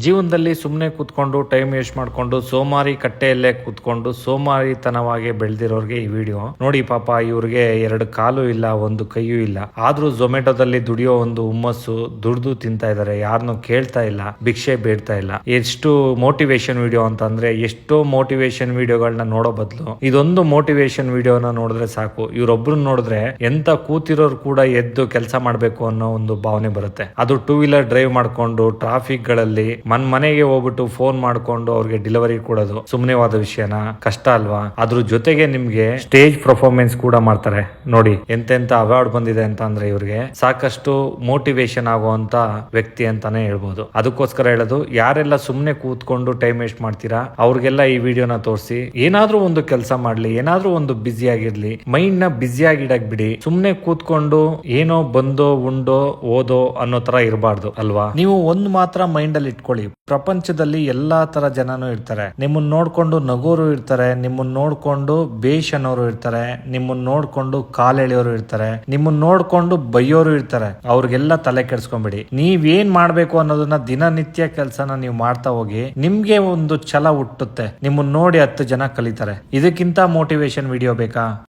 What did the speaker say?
ಜೀವನದಲ್ಲಿ ಸುಮ್ಮನೆ ಕೂತ್ಕೊಂಡು ಟೈಮ್ ವೇಸ್ಟ್ ಮಾಡ್ಕೊಂಡು ಸೋಮಾರಿ ಕಟ್ಟೆಯಲ್ಲೇ ಕೂತ್ಕೊಂಡು ಸೋಮಾರಿತನವಾಗಿ ಬೆಳೆದಿರೋರ್ಗೆ ಈ ವಿಡಿಯೋ ನೋಡಿ. ಪಾಪ ಇವ್ರಿಗೆ 2 ಕಾಲು ಇಲ್ಲ, 1 ಕೈಯೂ ಇಲ್ಲ, ಆದ್ರೂ ಝೊಮ್ಯಾಟೋದಲ್ಲಿ ದುಡಿಯೋ ಒಂದು ಹುಮ್ಮಸ್ಸು, ದುಡ್ದು ತಿಂತಾ ಇದಾರೆ, ಯಾರನ್ನು ಕೇಳ್ತಾ ಇಲ್ಲ, ಭಿಕ್ಷೆ ಬೇಡ್ತಾ ಇಲ್ಲ. ಎಷ್ಟು ಮೋಟಿವೇಶನ್ ವಿಡಿಯೋ ಅಂತಂದ್ರೆ ಎಷ್ಟೋ ಮೋಟಿವೇಶನ್ ವಿಡಿಯೋಗಳನ್ನ ನೋಡೋ ಬದಲು ಇದೊಂದು ಮೋಟಿವೇಶನ್ ವಿಡಿಯೋನ ನೋಡಿದ್ರೆ ಸಾಕು, ಇವ್ರೊಬ್ರನ್ನ ನೋಡಿದ್ರೆ ಎಂತ ಕೂತಿರೋರು ಕೂಡ ಎದ್ದು ಕೆಲಸ ಮಾಡ್ಬೇಕು ಅನ್ನೋ ಒಂದು ಭಾವನೆ ಬರುತ್ತೆ. ಅದು 2 ವೀಲರ್ ಡ್ರೈವ್ ಮಾಡ್ಕೊಂಡು ಟ್ರಾಫಿಕ್ ಗಳಲ್ಲಿ ಮನೆಗೆ ಹೋಗ್ಬಿಟ್ಟು ಫೋನ್ ಮಾಡ್ಕೊಂಡು ಅವ್ರಿಗೆ ಡೆಲಿವರಿ ಕೊಡೋದು ಸುಮ್ಮನೆವಾದ ವಿಷಯನ? ಕಷ್ಟ ಅಲ್ವಾ? ಅದ್ರ ಜೊತೆಗೆ ನಿಮ್ಗೆ ಸ್ಟೇಜ್ ಪರ್ಫಾರ್ಮೆನ್ಸ್ ಕೂಡ ಮಾಡ್ತಾರೆ ನೋಡಿ. ಎಂತೆಂತ ಅವಾರ್ಡ್ ಬಂದಿದೆ ಅಂತ ಅಂದ್ರೆ ಇವ್ರಿಗೆ ಸಾಕಷ್ಟು ಮೋಟಿವೇಶನ್ ಆಗುವಂತ ವ್ಯಕ್ತಿ ಅಂತಾನೆ ಹೇಳ್ಬೋದು. ಅದಕ್ಕೋಸ್ಕರ ಹೇಳೋದು, ಯಾರೆಲ್ಲ ಸುಮ್ನೆ ಕೂತ್ಕೊಂಡು ಟೈಮ್ ವೇಸ್ಟ್ ಮಾಡ್ತೀರಾ ಅವ್ರಿಗೆಲ್ಲ ಈ ವಿಡಿಯೋನ ತೋರಿಸಿ ಏನಾದ್ರೂ ಒಂದು ಕೆಲಸ ಮಾಡ್ಲಿ, ಏನಾದ್ರೂ ಒಂದು ಬ್ಯುಸಿ ಆಗಿರ್ಲಿ, ಮೈಂಡ್ ನ ಬ್ಯುಸಿ ಆಗಿಡಕ್ ಬಿಡಿ. ಸುಮ್ನೆ ಕೂತ್ಕೊಂಡು ಏನೋ ಬಂದೋ ಉಂಡೋ ಓದೋ ಅನ್ನೋ ತರ ಇರಬಾರ್ದು ಅಲ್ವಾ? ನೀವು ಒಂದು ಮಾತ್ರ ಮೈಂಡ್ ಅಲ್ಲಿ ಇಟ್ಕೊಳ್ಳಿ, ಪ್ರಪಂಚದಲ್ಲಿ ಎಲ್ಲಾ ತರ ಜನನು ಇರ್ತಾರೆ. ನಿಮ್ಮನ್ನ ನೋಡ್ಕೊಂಡು ನಗೋರು ಇರ್ತಾರೆ, ನಿಮ್ಮನ್ನ ನೋಡ್ಕೊಂಡು ಬೇಷ್ ಅನ್ನೋರು ಇರ್ತಾರೆ, ನಿಮ್ಮನ್ನ ನೋಡ್ಕೊಂಡು ಕಾಲೆಳೆಯೋರು ಇರ್ತಾರೆ, ನಿಮ್ಮನ್ನ ನೋಡ್ಕೊಂಡು ಬೈಯೋರು ಇರ್ತಾರೆ. ಅವ್ರಿಗೆಲ್ಲ ತಲೆ ಕೆಡ್ಸ್ಕೊಂಬಿಡಿ. ನೀವೇನ್ ಮಾಡ್ಬೇಕು ಅನ್ನೋದನ್ನ ದಿನನಿತ್ಯ ಕೆಲಸನ ನೀವು ಮಾಡ್ತಾ ಹೋಗಿ, ನಿಮ್ಗೆ ಒಂದು ಛಲ ಹುಟ್ಟುತ್ತೆ. ನಿಮ್ಮನ್ನ ನೋಡಿ 10 ಜನ ಕಲಿತಾರೆ. ಇದಕ್ಕಿಂತ ಮೋಟಿವೇಶನ್ ವಿಡಿಯೋ ಬೇಕಾ?